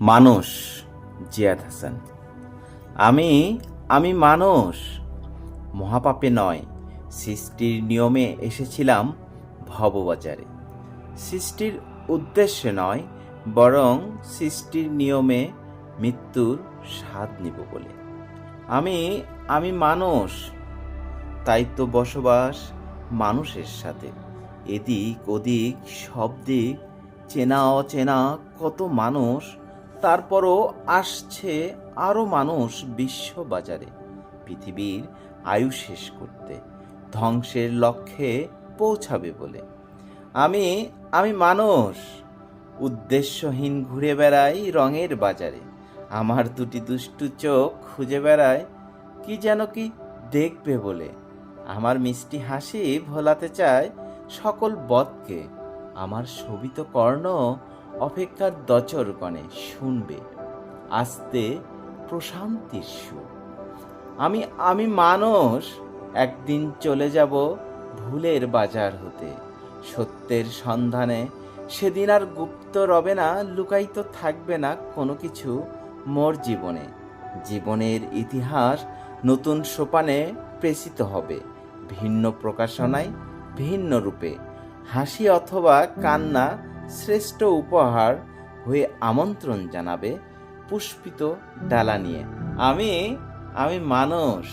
মানুষ, জিয়াদ হাসান। আমি আমি মানুষ, মহাপাপে নয়, সৃষ্টির নিয়মে এসেছিলাম ভববাজারে। সৃষ্টির উদ্দেশ্যে নয়, বরং সৃষ্টির নিয়মে মৃত্যুর স্বাদ নিব বলে। আমি আমি মানুষ, তাই তো বসবাস মানুষের সাথে। এদিক ওদিক সব দিক, চেনা অচেনা কত মানুষ, তারপরও আসছে আরও মানুষ বিশ্ববাজারে পৃথিবীর আয়ু শেষ করতে, ধ্বংসের লক্ষ্যে পৌঁছাবে বলে। আমি আমি মানুষ, উদ্দেশ্যহীন ঘুরে বেড়াই রঙের বাজারে। আমার দুটি দুষ্টু চোখ খুঁজে বেড়ায় কি যেন কি দেখবে বলে। আমার মিষ্টি হাসি ভোলাতে চায় সকল বদকে। আমার শোভিত কর্ণ অপেক্ষার দচর কণে শুনবে আস্তে প্রশান্তির সুর। আমি আমি মানুষ, একদিন চলে যাব ভুলের বাজার হতে সত্যের সন্ধানে। সেদিন আর গুপ্ত রবে না, লুকায়িত থাকবে না কোনো কিছু মোর জীবনে। জীবনের ইতিহাস নতুন সোপানে প্রেষিত হবে, ভিন্ন প্রকাশনায়, ভিন্ন রূপে। হাসি অথবা কান্না শ্রেষ্ঠ উপহার হয়ে আমন্ত্রণ জানাবে পুষ্পিত ডালা নিয়ে। আমি আমি মানুষ।